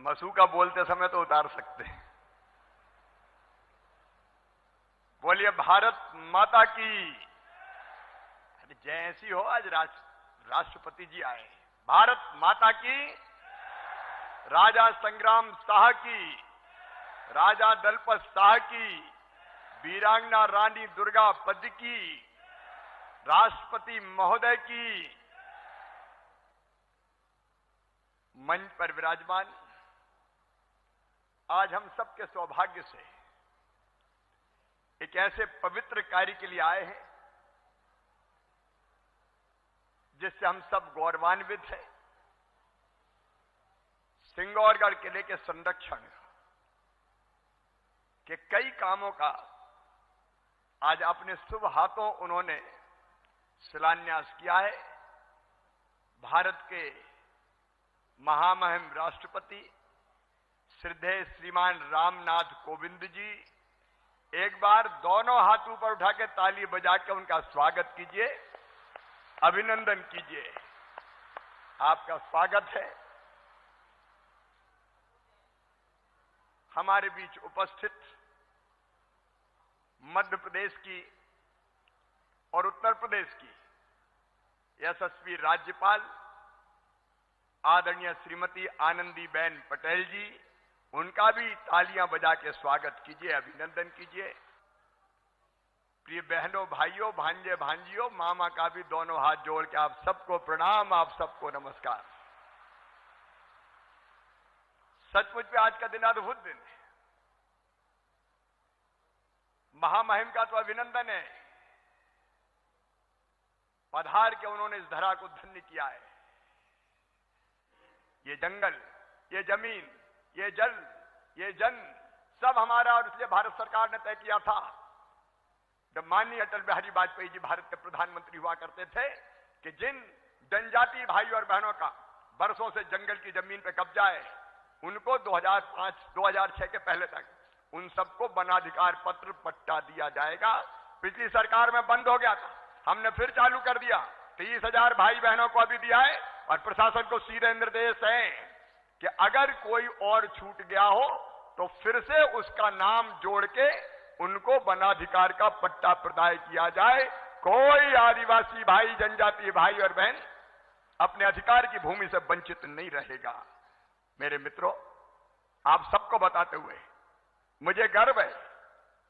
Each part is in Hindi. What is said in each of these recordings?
मसूका बोलते समय तो उतार सकते हैं। बोलिए भारत माता की। अरे जैसी हो, आज राष्ट्रपति जी आए। भारत माता की। राजा संग्राम शाह की, राजा दलपत शाह की, वीरांगना रानी दुर्गा पद की, राष्ट्रपति महोदय की। मंच पर विराजमान आज हम सबके सौभाग्य से एक ऐसे पवित्र कार्य के लिए आए हैं जिससे हम सब गौरवान्वित हैं। सिंगौरगढ़ किले के संरक्षण के कई कामों का आज अपने शुभ हाथों उन्होंने शिलान्यास किया है। भारत के महामहिम राष्ट्रपति श्रद्धेय श्रीमान रामनाथ कोविंद जी, एक बार दोनों हाथ ऊपर उठा के ताली बजा के उनका स्वागत कीजिए, अभिनंदन कीजिए। आपका स्वागत है। हमारे बीच उपस्थित मध्य प्रदेश की और उत्तर प्रदेश की यशस्वी राज्यपाल आदरणीय श्रीमती आनंदीबेन पटेल जी, उनका भी तालियां बजा के स्वागत कीजिए, अभिनंदन कीजिए। प्रिय बहनों, भाइयों, भांजे भांजियों, मामा का भी दोनों हाथ जोड़ के आप सबको प्रणाम, आप सबको नमस्कार। सचमुच में आज का दिन अद्भुत दिन है। महामहिम का तो अभिनंदन है, पधार के उन्होंने इस धरा को धन्य किया है। ये जंगल, ये जमीन, ये जल, ये जन सब हमारा, और इसलिए भारत सरकार ने तय किया था जब माननीय अटल बिहारी वाजपेयी जी भारत के प्रधानमंत्री हुआ करते थे कि जिन जनजातीय भाई और बहनों का बरसों से जंगल की जमीन पे कब्जा है, उनको 2005-2006 के पहले तक उन सबको वनाधिकार पत्र पट्टा दिया जाएगा। पिछली सरकार में बंद हो गया था, हमने फिर चालू कर दिया। 30,000 भाई बहनों को अभी दिया है और प्रशासन को सीधे निर्देश है कि अगर कोई और छूट गया हो तो फिर से उसका नाम जोड़ के उनको वनाधिकार का पट्टा प्रदान किया जाए। कोई आदिवासी भाई, जनजातीय भाई और बहन अपने अधिकार की भूमि से वंचित नहीं रहेगा। मेरे मित्रों, आप सबको बताते हुए मुझे गर्व है,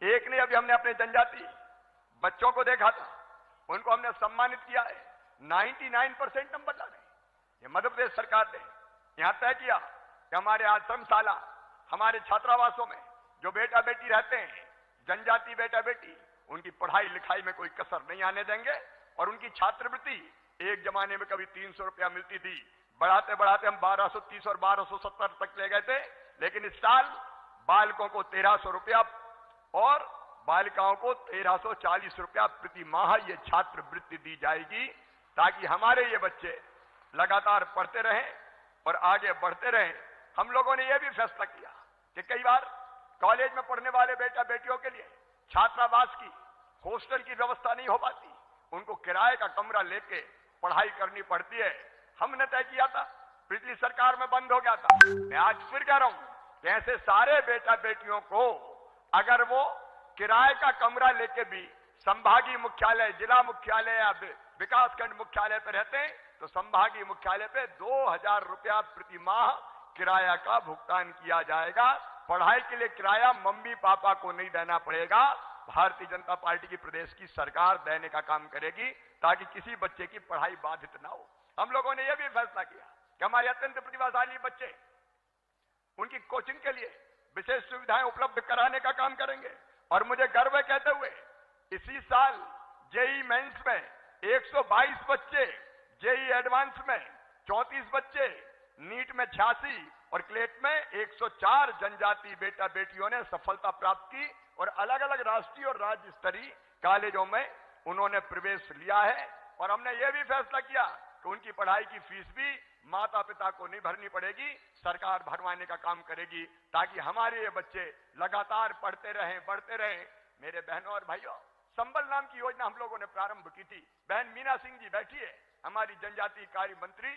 एक नहीं अभी हमने अपने जनजाति बच्चों को देखा था, उनको हमने सम्मानित किया है। 99% नंबर ला रहे। ये मध्य प्रदेश सरकार ने यहां तय किया कि हमारे आश्रमशाला, हमारे छात्रावासों में जो बेटा बेटी रहते हैं, जनजाति बेटा बेटी, उनकी पढ़ाई लिखाई में कोई कसर नहीं आने देंगे। और उनकी छात्रवृत्ति एक जमाने में कभी 300 रुपया मिलती थी, बढ़ाते बढ़ाते हम 1230 और 1270 तक ले गए थे। लेकिन इस साल बालकों को 1300 रुपया और बालिकाओं को 1340 रुपया प्रति माह ये छात्रवृत्ति दी जाएगी, ताकि हमारे ये बच्चे लगातार पढ़ते रहें और आगे बढ़ते रहें। हम लोगों ने यह भी फैसला किया कि कई बार कॉलेज में पढ़ने वाले बेटा बेटियों के लिए छात्रावास की, हॉस्टल की व्यवस्था नहीं हो पाती, उनको किराए का कमरा लेके पढ़ाई करनी पड़ती है। हमने तय किया था, पिछली सरकार में बंद हो गया था, मैं आज फिर कह रहा हूं कि ऐसे सारे बेटा बेटियों को अगर वो किराए का कमरा लेके भी संभागीय मुख्यालय, जिला मुख्यालय या विकासखंड मुख्यालय पर रहते हैं तो संभागीय मुख्यालय पे 2000 रुपया प्रति माह किराया का भुगतान किया जाएगा। पढ़ाई के लिए किराया मम्मी पापा को नहीं देना पड़ेगा, भारतीय जनता पार्टी की प्रदेश की सरकार देने का काम करेगी, ताकि किसी बच्चे की पढ़ाई बाधित ना हो। हम लोगों ने यह भी फैसला किया कि हमारे अत्यंत प्रतिभाशाली बच्चे, उनकी कोचिंग के लिए विशेष सुविधाएं उपलब्ध कराने का काम करेंगे। और मुझे गर्व है कहते हुए, इसी साल जेई मेंस में 122 बच्चे, जेई एडवांस में 34 बच्चे, नीट में 86 और क्लेट में 104 जनजाति बेटा बेटियों ने सफलता प्राप्त की और अलग अलग राष्ट्रीय और राज्य स्तरीय कॉलेजों में उन्होंने प्रवेश लिया है। और हमने यह भी फैसला किया कि उनकी पढ़ाई की फीस भी माता पिता को नहीं भरनी पड़ेगी, सरकार भरवाने का काम करेगी, ताकि हमारे ये बच्चे लगातार पढ़ते रहें, बढ़ते रहें। मेरे बहनों और भाइयों, संबल नाम की योजना हम लोगों ने प्रारंभ की थी। बहन मीना सिंह जी बैठी है, हमारी जनजातीय कार्य मंत्री,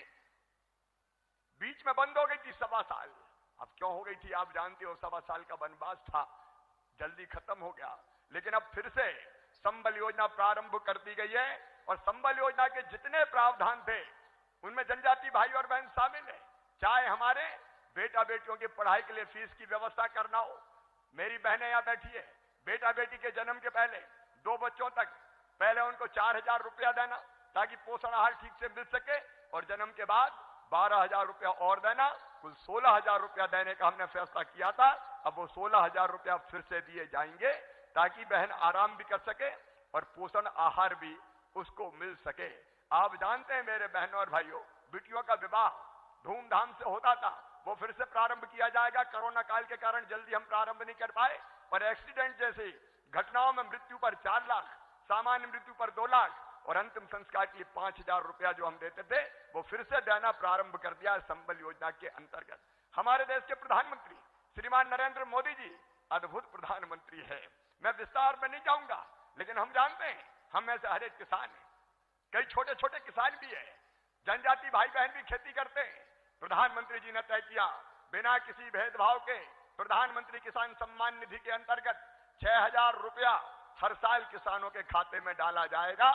बीच में बंद हो गई थी 1.25 साल। अब क्यों हो गई थी आप जानते हो, 1.25 साल का वनवास था, जल्दी खत्म हो गया। लेकिन अब फिर से संबल योजना प्रारंभ कर दी गई है और संबल योजना के जितने प्रावधान थे उनमें जनजाति भाई और बहन शामिल है। चाहे हमारे बेटा बेटियों की पढ़ाई के लिए फीस की व्यवस्था करना हो, मेरी बहनें यहां बैठी है, बेटा बेटी के जन्म के पहले 2 बच्चों तक पहले उनको 4,000 रुपया देना ताकि पोषण आहार ठीक से मिल सके, और जन्म के बाद 12,000 रुपया और देना, कुल 16,000 रुपया देने का हमने फैसला किया था। अब वो 16,000 रुपया फिर से दिए जाएंगे ताकि बहन आराम भी कर सके और पोषण आहार भी उसको मिल सके। आप जानते हैं मेरे बहनों और भाइयों, बेटियों का विवाह धूमधाम से होता था, वो फिर से प्रारंभ किया जाएगा। कोरोना काल के कारण जल्दी हम प्रारंभ नहीं कर पाए, पर एक्सीडेंट जैसी घटनाओं में मृत्यु पर 4 लाख, सामान्य मृत्यु पर 2 लाख और अंतिम संस्कार के लिए 5,000 रुपया जो हम देते थे वो फिर से देना प्रारंभ कर दिया है संबल योजना के अंतर्गत। हमारे देश के प्रधानमंत्री श्रीमान नरेंद्र मोदी जी अद्भुत प्रधानमंत्री है। मैं विस्तार में नहीं जाऊंगा, लेकिन हम जानते हैं हम में से हर एक किसान है, कई छोटे छोटे किसान भी है, जनजाति भाई बहन भी खेती करते हैं। प्रधानमंत्री जी ने तय किया बिना किसी भेदभाव के प्रधानमंत्री किसान सम्मान निधि के अंतर्गत 6,000 रुपया हर साल किसानों के खाते में डाला जाएगा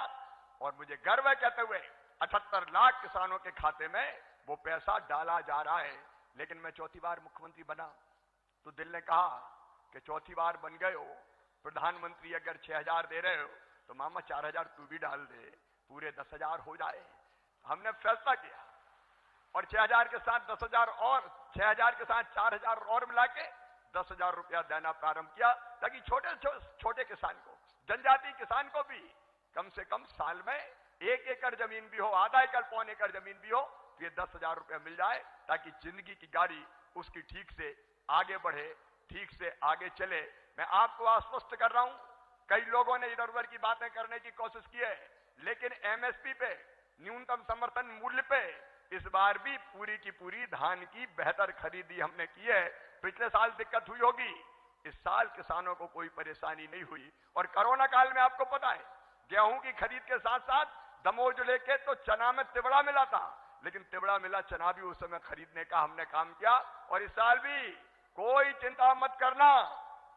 और मुझे गर्व है कहते हुए 78 लाख किसानों के खाते में वो पैसा डाला जा रहा है। लेकिन मैं चौथी बार मुख्यमंत्री बना तो दिल ने कहा कि चौथी बार बन गए हो, प्रधानमंत्री अगर 6,000 दे रहे हो तो मामा 4,000 तू भी डाल दे, पूरे 10,000 हो जाए। हमने फैसला किया और 6,000 के साथ 10,000 और 6,000 के साथ 4,000 और मिला के 10,000 रुपया देना प्रारंभ किया ताकि छोटे किसान को, जनजाति किसान को भी कम से कम साल में 1 एकड़ जमीन भी हो, आधा एकड़, पौने एकड़ जमीन भी हो तो ये 10,000 रुपया मिल जाए ताकि जिंदगी की गाड़ी उसकी ठीक से आगे बढ़े, ठीक से आगे चले। मैं आपको आश्वस्त कर रहा हूं, कई लोगों ने इधर उधर की बातें करने की कोशिश की है, लेकिन एमएसपी पे, न्यूनतम समर्थन मूल्य पे इस बार भी पूरी की पूरी धान की बेहतर खरीदी हमने की है। पिछले साल दिक्कत हुई होगी, इस साल किसानों को कोई परेशानी नहीं हुई। और कोरोना काल में आपको पता है गेहूं की खरीद के साथ साथ दमोह जिले के तो चना में तिबड़ा मिला था, लेकिन तिबड़ा मिला चना भी उस समय खरीदने का हमने काम किया। और इस साल भी कोई चिंता मत करना,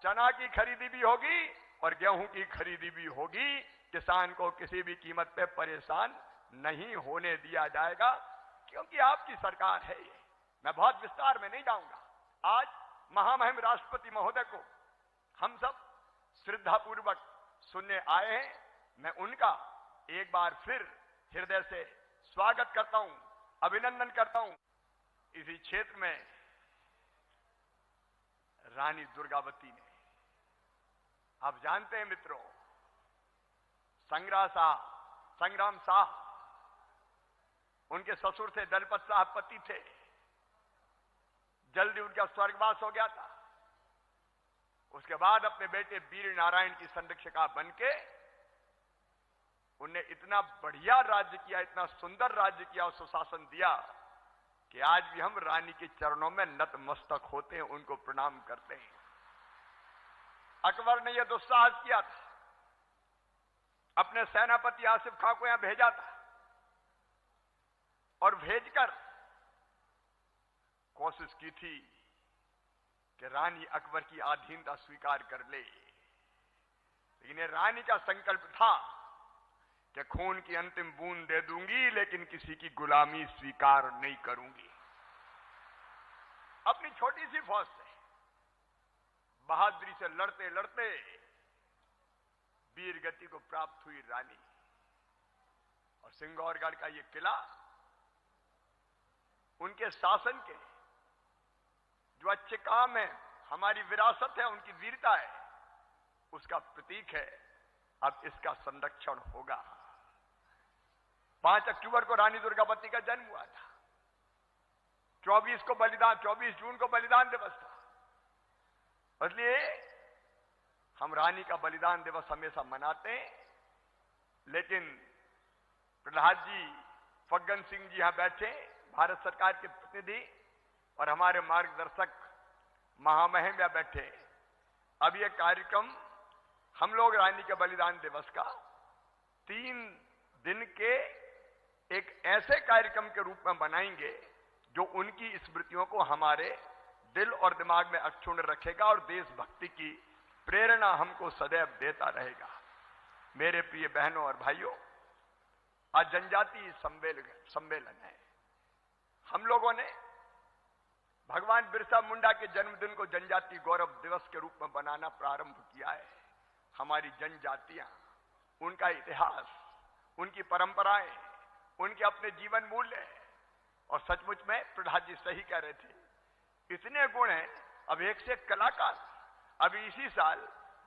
चना की खरीदी भी होगी और गेहूं की खरीदी भी होगी। किसान को किसी भी कीमत पे परेशान नहीं होने दिया जाएगा क्योंकि आपकी सरकार है ये। मैं बहुत विस्तार में नहीं जाऊंगा। आज महामहिम राष्ट्रपति महोदय को हम सब श्रद्धापूर्वक सुनने आए हैं। मैं उनका एक बार फिर हृदय से स्वागत करता हूं, अभिनंदन करता हूं। इसी क्षेत्र में रानी दुर्गावती ने, आप जानते हैं मित्रों, संग्राम शाह उनके ससुर थे, दलपत साहब पति थे, जल्दी उनका स्वर्गवास हो गया था। उसके बाद अपने बेटे वीर नारायण की संरक्षिका बनके उन्हें इतना बढ़िया राज्य किया, इतना सुंदर राज्य किया और सुशासन दिया कि आज भी हम रानी के चरणों में नतमस्तक होते हैं, उनको प्रणाम करते हैं। अकबर ने यह दुस्साहस किया था, अपने सेनापति आसिफ खां को यहां भेजा था और भेजकर कोशिश की थी कि रानी अकबर की अधीनता स्वीकार कर ले, लेकिन रानी का संकल्प था कि खून की अंतिम बूंद दे दूंगी लेकिन किसी की गुलामी स्वीकार नहीं करूंगी। अपनी छोटी सी फौज से बहादुरी से लड़ते लड़ते वीर गति को प्राप्त हुई रानी। और सिंगौरगढ़ का यह किला उनके शासन के जो अच्छे काम है, हमारी विरासत है, उनकी वीरता है, उसका प्रतीक है। अब इसका संरक्षण होगा। 5 अक्टूबर को रानी दुर्गावती का जन्म हुआ था। 24 जून को बलिदान दिवस था। इसलिए हम रानी का बलिदान दिवस हमेशा मनाते हैं। लेकिन प्रहलाद जी, फग्गन सिंह जी यहां बैठे, भारत सरकार के प्रतिनिधि और हमारे मार्गदर्शक महामहिम यहां बैठे। अब यह कार्यक्रम हम लोग रानी के बलिदान दिवस का 3 दिन के एक ऐसे कार्यक्रम के रूप में बनाएंगे जो उनकी स्मृतियों को हमारे दिल और दिमाग में अक्षुण्ण रखेगा और देशभक्ति की प्रेरणा हमको सदैव देता रहेगा। मेरे प्रिय बहनों और भाइयों, आज जनजातीय सम्मेलन है। हम लोगों ने भगवान बिरसा मुंडा के जन्मदिन को जनजातीय गौरव दिवस के रूप में बनाना प्रारंभ किया है। हमारी जनजातियां, उनका इतिहास, उनकी परंपराएं, उनके अपने जीवन मूल्य, और सचमुच में प्रहलाद जी सही कह रहे थे, इतने गुण हैं। अब एक से कलाकार, अभी इसी साल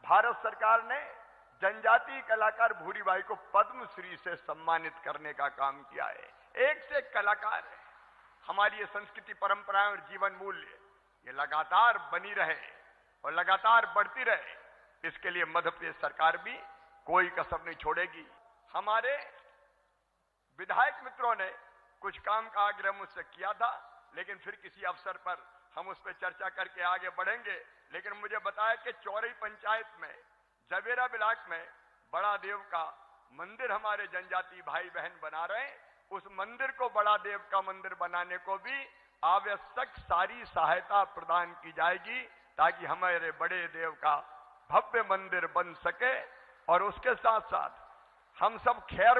भारत सरकार ने जनजातीय कलाकार भूरीबाई को पद्मश्री से सम्मानित करने का काम किया है। एक से कलाकार है। हमारी ये संस्कृति, परंपराएं और जीवन मूल्य ये लगातार बनी रहे और लगातार बढ़ती रहे, इसके लिए मध्य प्रदेश सरकार भी कोई कसर नहीं छोड़ेगी। हमारे विधायक मित्रों ने कुछ काम का आग्रह मुझसे किया था, लेकिन फिर किसी अवसर पर हम उस पर चर्चा करके आगे बढ़ेंगे। लेकिन मुझे बताया कि चौरई पंचायत में जवेरा ब्लॉक में बड़ा देव का मंदिर हमारे जनजाति भाई बहन बना रहे हैं। उस मंदिर को बड़ा देव का मंदिर बनाने को भी आवश्यक सारी सहायता प्रदान की जाएगी, ताकि हमारे बड़े देव का भव्य मंदिर बन सके। और उसके साथ साथ हम सब खैर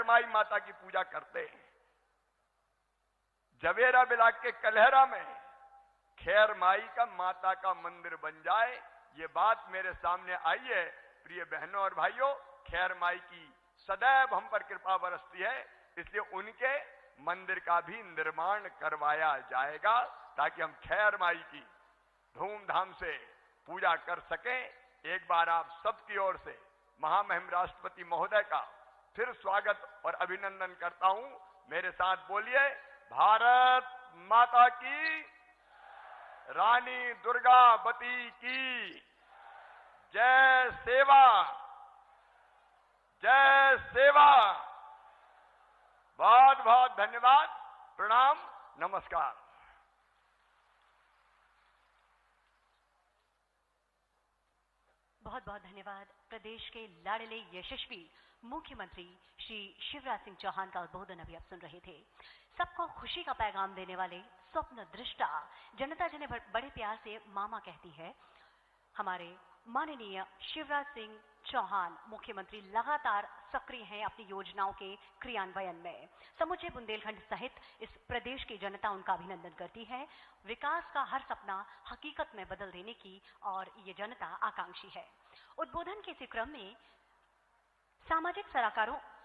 माई माता की पूजा करते हैं। जवेरा ब्लॉक के कलहरा में खैर माई का माता का मंदिर बन जाए, ये बात मेरे सामने आई है। प्रिय बहनों और भाइयों, खैर माई की सदैव हम पर कृपा बरसती है, इसलिए उनके मंदिर का भी निर्माण करवाया जाएगा, ताकि हम खैर माई की धूमधाम से पूजा कर सकें। एक बार आप सबकी ओर से महामहिम राष्ट्रपति महोदय का फिर स्वागत और अभिनंदन करता हूं। मेरे साथ बोलिए, भारत माता की, रानी दुर्गावती की जय सेवा, जय सेवा। बहुत बहुत धन्यवाद, प्रणाम, नमस्कार। बहुत बहुत धन्यवाद। प्रदेश के लाडले यशस्वी मुख्यमंत्री श्री शिवराज सिंह चौहान का उद्बोधन अभी आप सुन रहे थे। सबको खुशी का पैगाम देने वाले स्वप्न दृष्टा, जनता जिन्हें बड़े प्यार से मामा कहती है, हमारे माननीय शिवराज सिंह चौहान मुख्यमंत्री लगातार सक्रिय हैं अपनी योजनाओं के क्रियान्वयन में। समूचे बुंदेलखंड सहित इस प्रदेश की जनता उनका अभिनंदन करती है। विकास का हर सपना हकीकत में बदल देने की और ये जनता आकांक्षी है। उद्बोधन के इसी क्रम में सामाजिक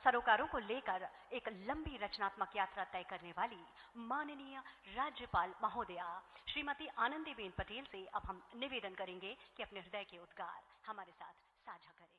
सरोकारों को लेकर एक लंबी रचनात्मक यात्रा तय करने वाली माननीय राज्यपाल महोदया श्रीमती आनंदीबेन पटेल से अब हम निवेदन करेंगे कि अपने हृदय के उद्गार हमारे साथ साझा करें।